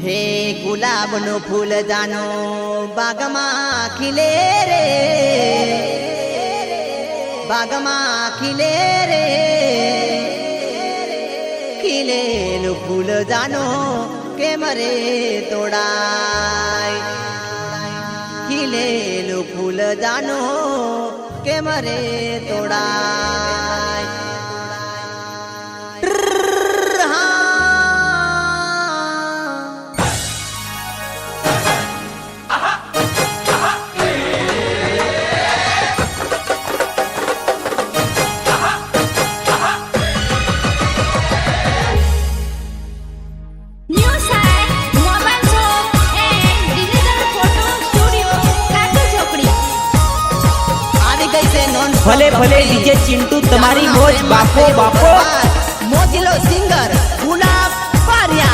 हे गुलाबनो फूल जानो बागमा खिले रे, बागमा खिले रे, खिलेलु फूल जानो के मरे तोड़ाय, खिलेलु फूल जानो के मरे तोड़ाय। भले भले डीजे चिंटू तुम्हारी मौज बापो बापो। मोजिलो सिंगर गुलाब बारिया।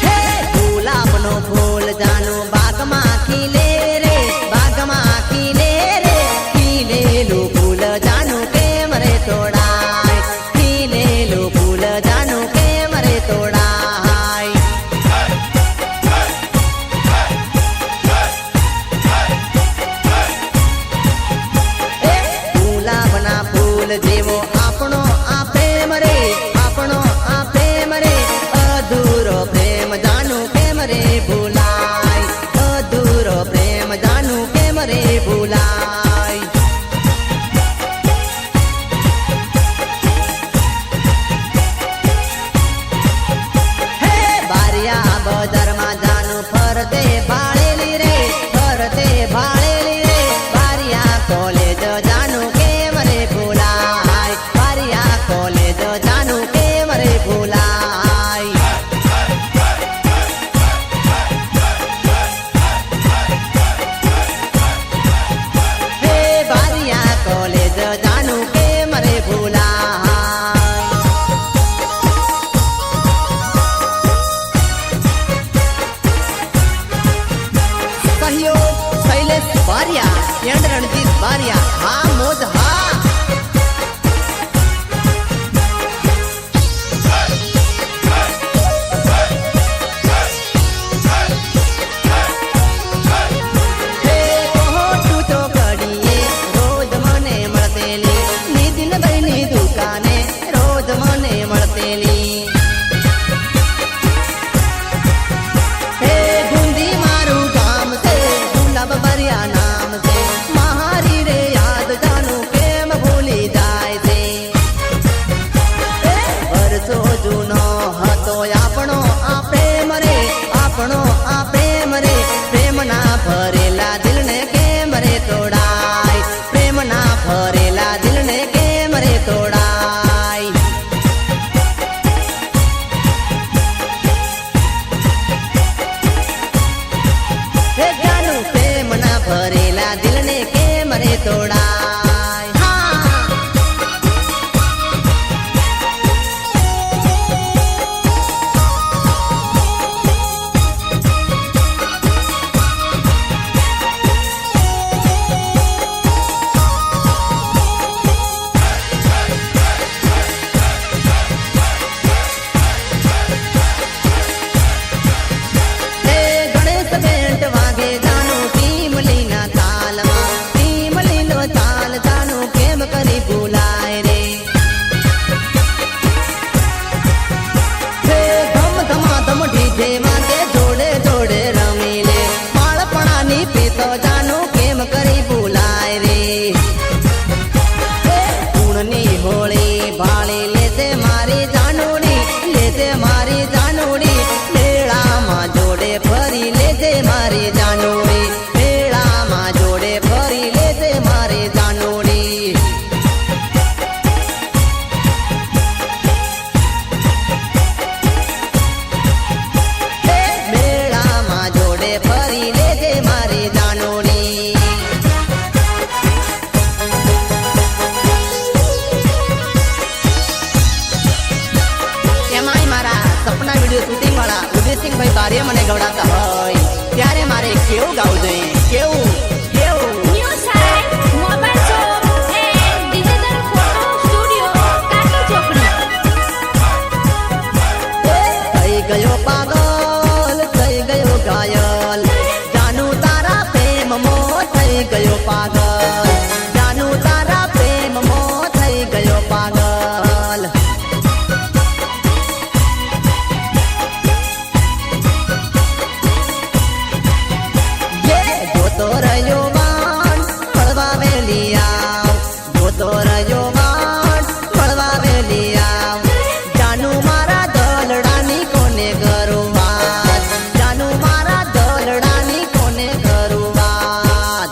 हे गुलाबनो फूल जानो बागमा खिले रे, बागमा खिले रे, खिलेलु फूल जानो के मरे तोड़ाय, खिलेलु फूल जानो के मरे तोड़ाय। जेवो आपनो आ प्रेम रे, आपनो आ प्रेम रे, अधूरो प्रेम जानू के मरे भूलाय, अधूरो प्रेम जानू के मरे भूलाय। हे बारिया बदर मा जानू फरते भाड़ेली रे, फरते भाड़ेली रे, बारिया कॉलेज जानू के मरे भूलाय, बारिया कॉलेज जानू के मरे भूलाय। हे बारिया कॉलेज जानू के मरे भूलाय। सहयोग शैलेश बारिया एंड रणजीत बारिया। हाँ मोज हाँ। आपनो आ प्रेम रे, प्रेम ना भरेला दिल ने के मरे तोड़ाय, प्रेम ना भरेला दिल ने के मरे तोड़ाय। हे जानू प्रेम ना भरेला दिल ने के मरे तोड़ाय। तो जानो केम करी बुलाय रे, पूर्णी होली भाली लेते मारी जानूड़ी, लेते मारी जानूड़ी, मेला मा जोड़े फरी लेते मारी जानूड़ी, मेला मा जोड़े फरी लेते मारी जानूड़ी। मेला मा जोड़े फरी लेते मारी जानूड़ी। થઈ ગયો પાગલ જાનુ તારા પ્રેમ મો થઈ ગયો પાગલ જોતો રહ્યો વાન મળવા વેલી આવ જોતો રહ્યો વાન મળવા વેલી આવ જાનુ મારા દલડાની કોને કરું વાત જાનુ મારા દલડાની કોને કરું વાત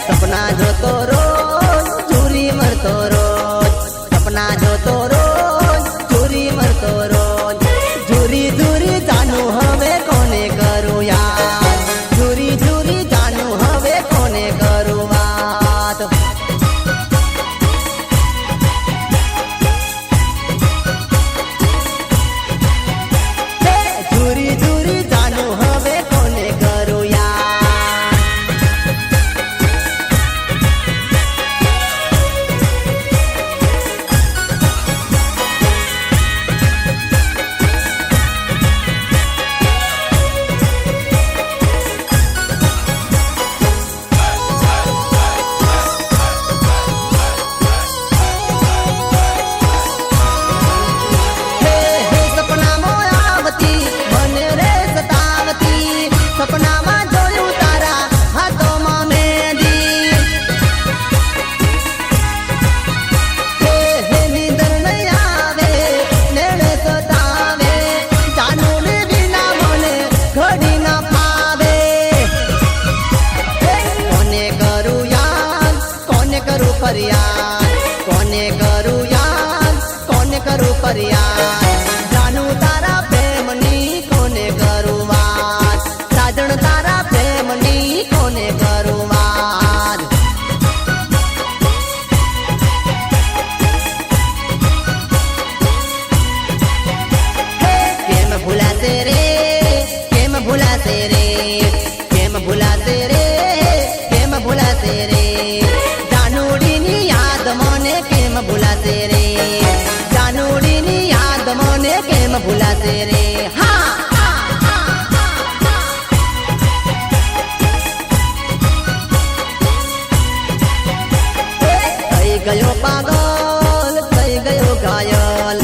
સપના જોતો રોજ ચૂરી મરતો રોજ સપના જોતો રોજ ચૂરી મરતો રોજ ઝૂરી ઝૂરી જાનું હવે કોને કરું યાદ ઝૂરી ઝૂરી જાનું હવે કોને કરું વાત ઝૂરી ઝૂરી જાનું હવે કોને કરું યાદ સપનામાં જોયું તારા હાથોમાં મહેંદી હે નીંદર નહીં આવે નેણે સતાવે જાનુને વિના મને ઘડી ના ફાવે કોને કરું યાદ કોને કરું ફરિયાદ કોને કરું યાદ કોને કરું ફરિયાદ જાનુ તારા પ્રેમની કોને કરું વાત સાજણ તારા પ્રેમની કોને કરું વાત કેમ ભૂલાશે રે કેમ ભૂલાશે રે કેમ ભૂલાશે રે કેમ ભૂલાશે રે જાનુડીની યાદ મને કેમ ભૂલાશે રે જાનુડીની યાદ મને કેમ ભૂલાશે રે હા થઈ ગયો પાગલ થઈ ગયો ઘાયલ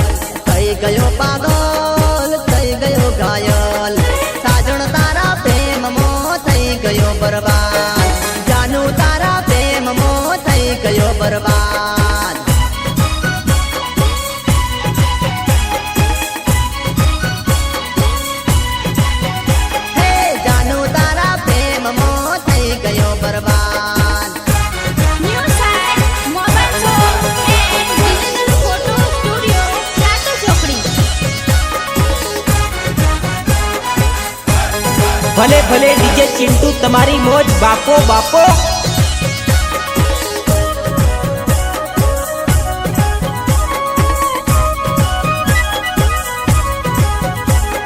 થઈ ગયો પાગલ થઈ ગયો ઘાયલ સાજણ તારા પ્રેમમો થઈ ગયો બરબાદ જાનુ તારા પ્રેમમો થઈ ગયો બરબાદ હે જાનુ તારા પ્રેમમો થઈ ગયો બરબાદ New site, mobile phone and digital photo studio, Chato Chokri. ભલે ભલે ડીજે ચિંટુ તમારી મોજ બાપો બાપો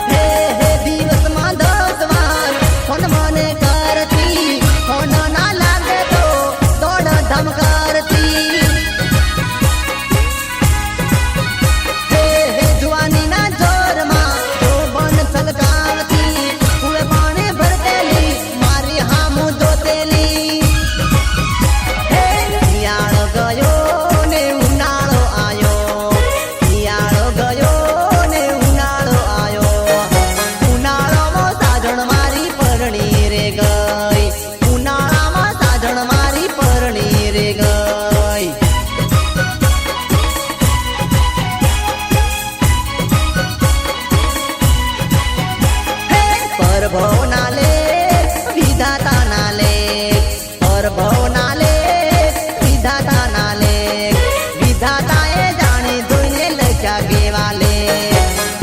હે હે દિવસમાં 10 વાર ફોન મને કરતી ફોન ના લાગે તો દોડ ધમ કરતી હે હે જુવાનીના જોરમાં તો બન છલકાવતી કુએ પાણી ભરતેલી મારી હામું જોતેલી હે શિયાળો ગયો ને ઉનાળો આયો શિયાળો ગયો ને ઉનાળો આયો ઉનાળામાં સાજણ મારી પરણી રે ગઈ ઉનાળામાં સાજણ મારી પરણી રે ગઈ હે પરભવ ના લે વિધાતા ના લે પરભવ ના લે વિધાતા ના લે વિધાતાએ જાણી જોઈને લખ્યા કેવા લે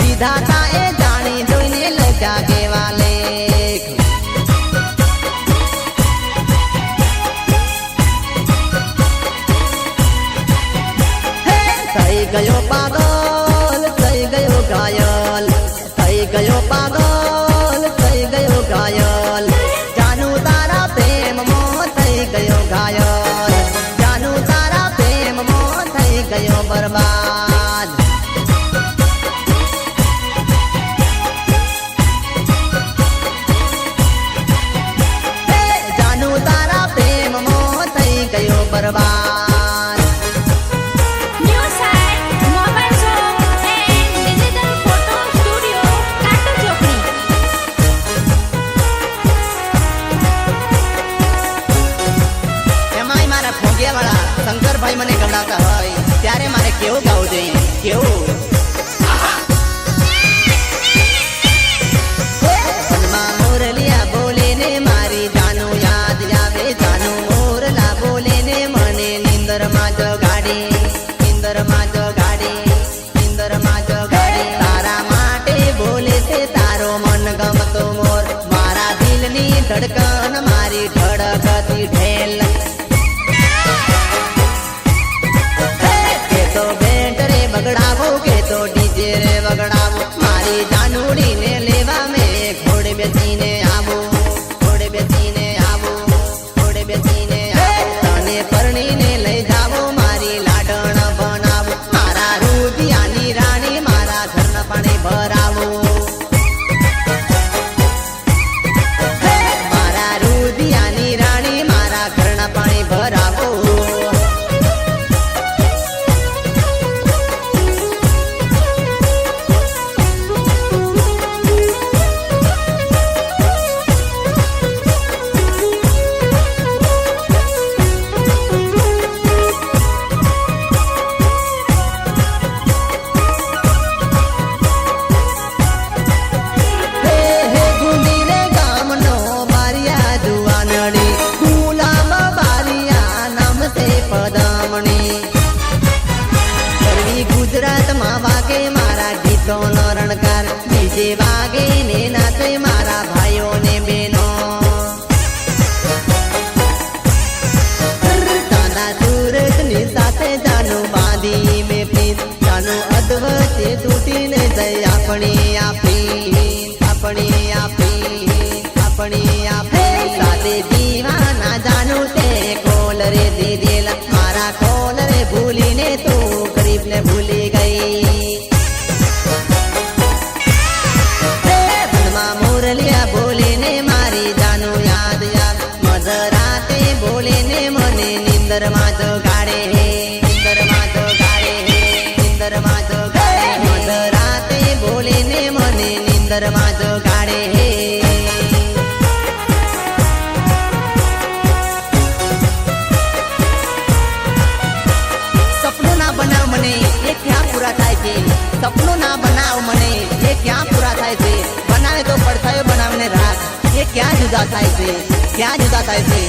વિધાતાએ જાણી જોઈને લખ્યા કેવા લે થઈ ગયો પાગલ થઈ ગયો ઘાયલ થઈ ગયો પાગલ થઈ ગયો ઘાયલ જાનુ તારા પ્રેમમો થઈ ગયો ઘાયલ જાનુ તારા પ્રેમમો થઈ ગયો બરબાદ ધડકન મારી ધડકતી ઢેલ કે તો બેન્ટ રે બગડાવો કે તો ડીજે રે બગડાવો મારી જાનુડીને લેવા મેં ઘોડે બેસીને આવો ઘોડે બેસીને આવો ઘોડે બેસીને આવો તને પરણીને લઈ જાવો મારી લાડણ બનાવો મારા રૂપિયાની રાણી મારા ઘરના પાણી ભરાવો મારા રૂપિયાની રાણી મારા ઘરના પાણી ભરાવો ગુજરાતમાં વાગે મારા ગીતોનો રણકાર બીજે વાગે ને નાચે મારા ભાઈઓ ને બહેનો તાના સુરતની સાથે જાનું બાંધી મેં પ્રીત જાનું અધવચ્ચે તૂટીને જઈ આપણી સાથે દીવાના જાનું તે કોલ રે દીધેલા મારા કોલ રે ભૂલીને તું ગરીબને ભૂલી ગઈ મનમાં મુરલિયા બોલીને મારી જાનું યાદ યાદ મધરાતે બોલીને મને નિંદરમાં જગાડે નિંદરમાં જગાડે નિંદરમાં જગાડે મધરાતે બોલીને મને નિંદરમાં જગાડે બનાવ મને એ ક્યાં પૂરા થાય છે સપનું ના બનાવ મને એ ક્યાં પૂરા થાય છે બનાવે તો પડછાયો બનાવને રાખ એ ક્યાં જુદા થાય છે ક્યાં જુદા થાય છે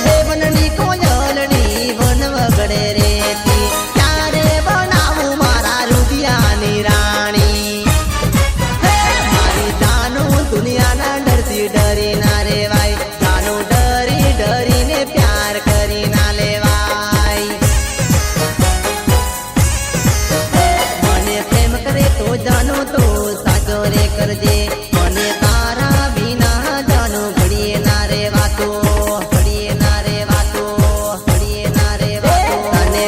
હે વનની કોયલની વન વગડે રેતી ક્યારે બનાવું મારા રૂપિયાની રાણી મારી જાનું દુનિયાના ડરથી ડરી ના રેવાય જાનું ડરીને પ્યાર કરી ના લેવાય મને પ્રેમ કરે તો જાનો તો સાચો રે કરજે મને તારા વિના જાનો ઘડીએ ના રેવાતો ઘડીએ ના રેવાતો ઘડીએ ના રેવાતો તને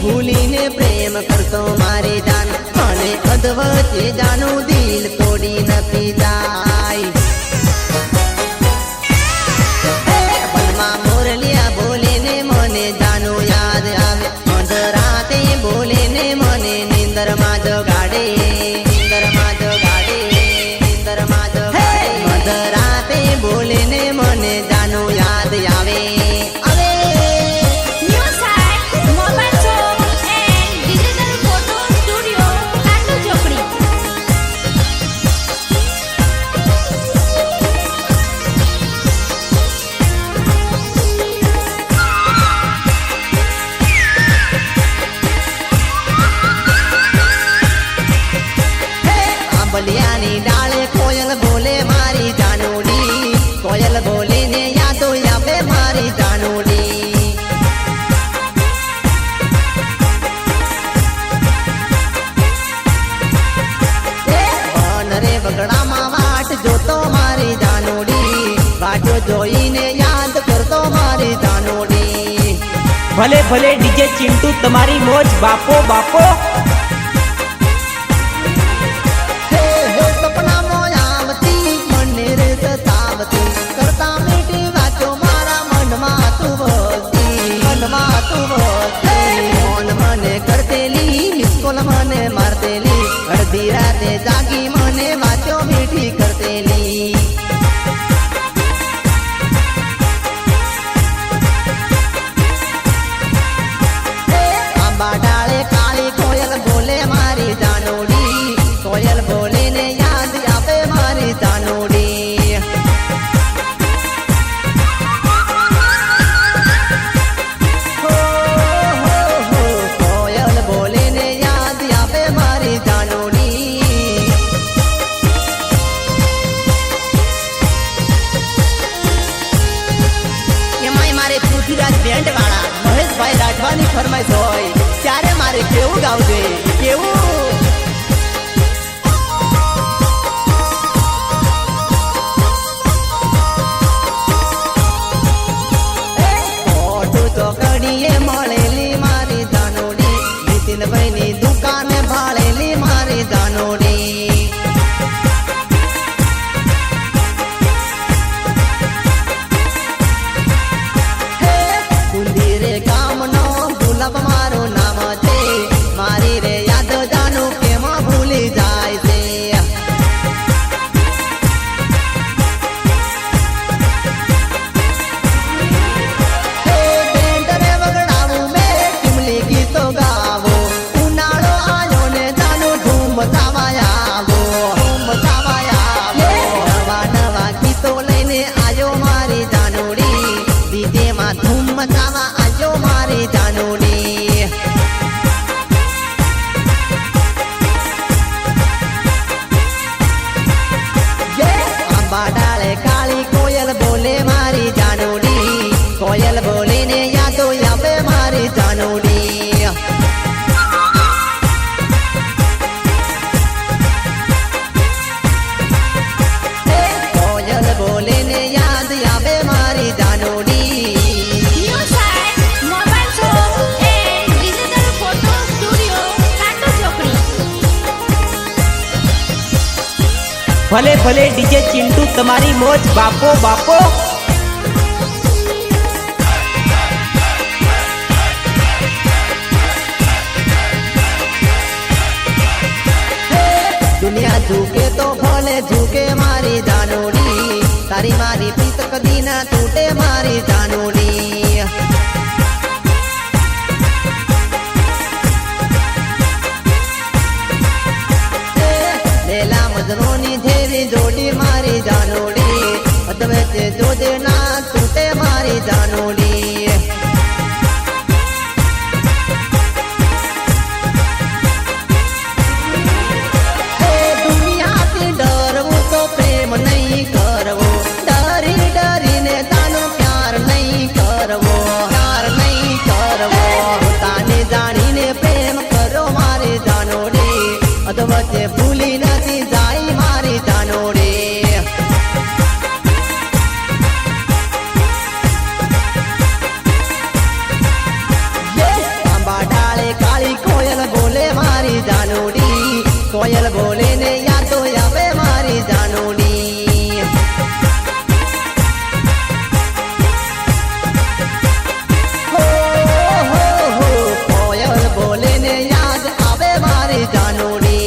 ભૂલીને પ્રેમ કરતો મારી જાન મને અધવચ્ચે જાનું દિલ તોડી નથી જાય બોલીને મને જાનું યાદ આવે મધરાતે બોલીને મને નિંદરમાં જગાડે નિંદરમાં જગાડે નિંદરમાં જગાડે મધરાતે બોલીને મને જાનું યાદ આવે New site, mobile shop and digital photo studio, Kandu Chopri. આંબલિયાની ડાળે કોયલ બોલે મારી જાનુડી કોયલ બોલીને યાદો આવે મારી જાનુડી વન રે બગડામાં વાટ જોતો મારી જાનુડી વાટો જોઈને યાદ કરતો મારી જાનુડી ભલે ભલે ડીજે ચિંટુ તમારી મોજ બાપો બાપો સપનામાં આવતી મને રે સતાવતી કરતા મીઠી વાતો મારા મનમાં તું વસતી ફોન મને કરતેલી મિસકોલ મને મારતેલી અડધી રાતે જાગી મને વાતો મીઠી કરતેલી આંબા ડાળે કાળી કોયલ બોલે મારી જાનુડી કોયલ બોલે ને યાદ આવે મારી જાનુડી કોયલ બોલે ને યાદ આવે મારી જાનુડી ભલે ભલે ડીજે ચિંટુ તમારી મોજ બાપો બાપો. દુનિયા ઝૂકે તો ભલે ઝૂકે મારી જાનોડી, તારી મારી પ્રીત કદી ના તૂટે મારી જાનોડી. લેલા મજનોની જેવી જોડી મારી જાનોડી, અદવૈતે જોજે ના તૂટે મારી જાનોડી. દુનિયાથી ડરવું તો પ્રેમ નહીં કરવો, ડરી ડરીને તાનો પ્યાર નહીં કરવો, પ્યાર નહીં કરવો. પોતાને જાણીને પ્રેમ કરો મારી જાનોડી, અદવૈતે ભૂલી નથી જાય મારી જાનોડી. આંબા ડાળે કાળી કોયલ બોલે મારી જાનોડી, કોયલ બોલે ને યાદો આવે મારી જાનોડી. હો હો હો કોયલ બોલે ને યાદ આવે મારી જાનોડી.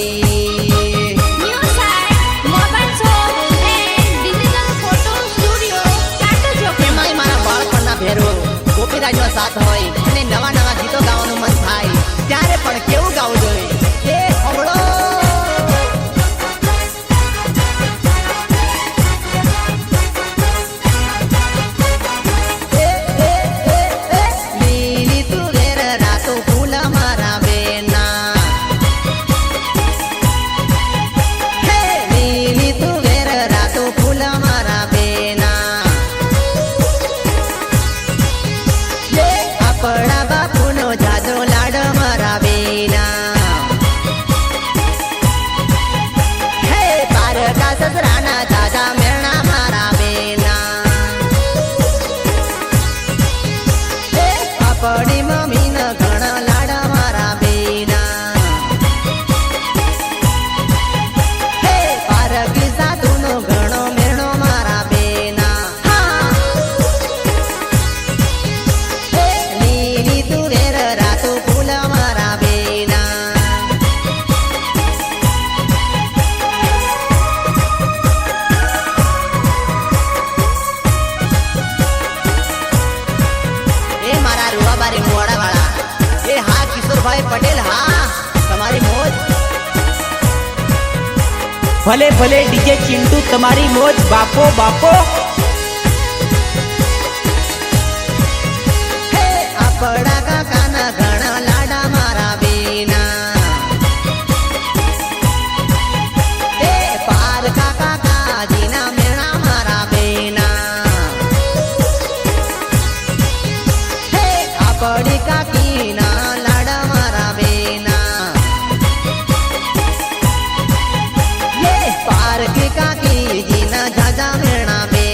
New site, mobile shop and digital photo studio, Chato Chowk. એમાંય મારા બાળપણના ભેરો ગોપીરાજનો સાથ હોય અને નવા નવા ગીતો ગાવાનું મન થાય, ત્યારે પણ કેવું ગાવું જોઈએ એ સાંભળો. લીલી તુવેર રાતો ફૂલ મારા બેના, હે લીલી તુવેર રાતો ફૂલ મારા બેના. આપણા બાપુનો જાજો લાડ મારા બેના, હે પારકા સસરાના જાજા મેરણા મારા બેના. હે આપણી મમ્મીના ઘણા લાડ મારા બેના, હે પારકી સાધુનો ઘણો મેરણો મારા બેના. હા લીલી તુવેર રાતો ફૂલ મારા બેના. એ મારા રૂવાબારી મોડા વાળા, એ હા કિશોરભાઈ પટેલ, હા તમારી મોજ. ભલે ભલે ડીજે ચિંટુ તમારી મોજ બાપો બાપો. હે આપણા કાકાના ઘણા લાડા મારા બેના, એ પારકા કાકાજીના મેણા મારા બેના, હે આપણી કાકીના લાડા મારા બેના, એ પારકી કાકીજીના જાજા મેણા બેના.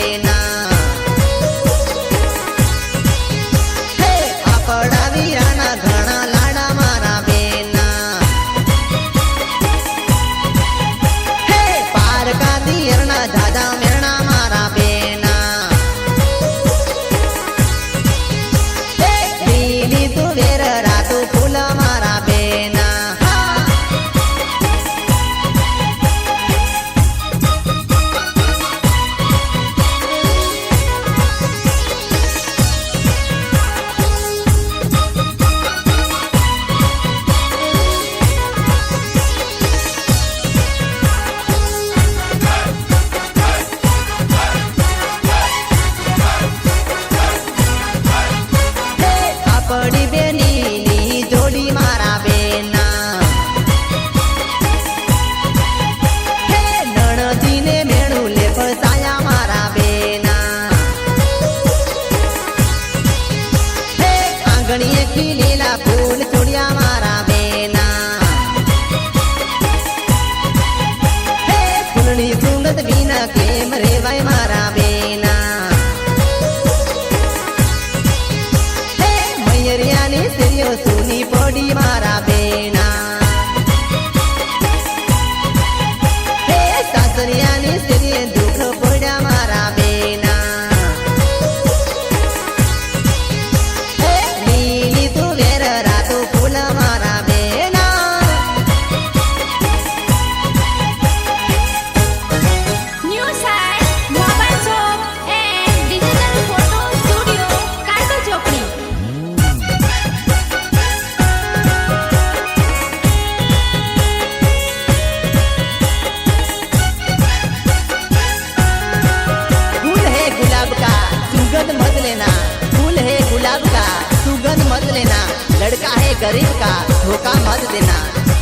बका धोखा मत देना,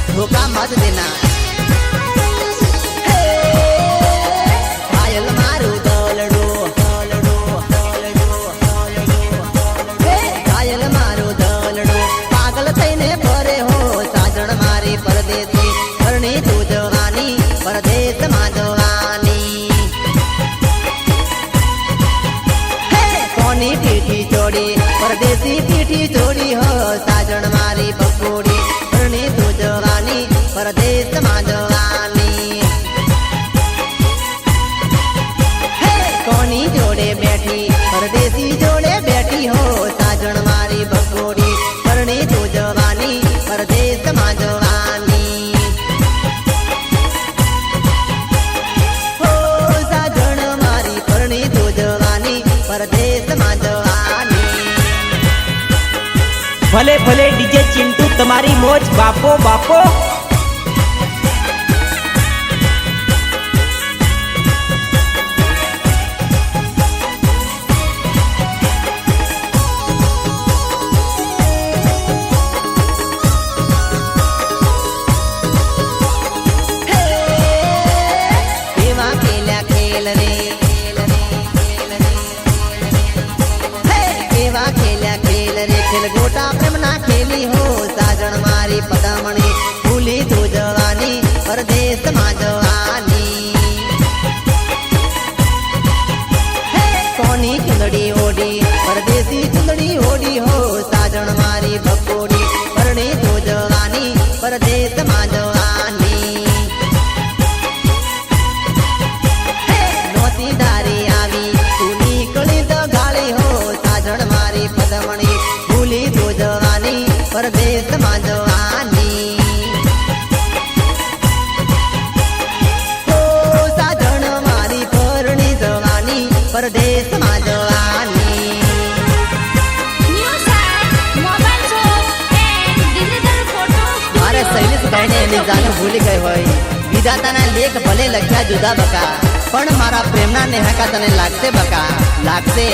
धोखा मत देना। हे, घायल मारू दलडो, दलडो, दलडो, दलडो। हे, घायल मारू दलडो, पागल थईने फरे हो साजण मारी परदेसी, परणी તું જવાની પરદેશમાં જવાની। હે, કોની પીઠી ચોડી પરદેશી પીઠી ચોડી હો સાજણ મારી બકોડી, પરણી તું જવાની પરદેશમાં જવાની। હે, કોની જોડે બેઠી પરદેશી જોડે બેઠી હો સાજણ મારી બકોડી, પરણી તું જવાની પરદેશમાં જવાની। हो साजण मारी परणी तू जवानी परदेशમાં जवानी। ભલે ભલે ડીજે ચિંટુ તમારી મોજ બાપો બાપો। हे, केवा केल्या खेल रे, हे, केवा केल्या खेल रे, खेल गोटा प्रेमना खेली हो साजण मारी पदमणी, भूली तू जवानी परदेशમાં जवानी। हे, कोनी चुंदड़ी ओडी परदेसी चुंदड़ी ओडी हो साजण मारी बकोडी, परणी तू जवानी परदेशમાં जवानी। हे, नोती दारी आवी तू નીકળી તો ગાળી हो साजण मारी पदमणी, भूली तू जवानी परदेशમાં जवानी। हो साजण मारी परणी जवानी परदेशમાં जवानी। New site, mobile shop and digital photo મારે studio, શૈલેષભાઈને એની જાણ ભૂલી ગઈ હોય, વિધાતાના લેખ ભલે લખ્યા જુદા બકા, પણ મારા પ્રેમના નેહાકા તને લાગશે બકા, લાગશે।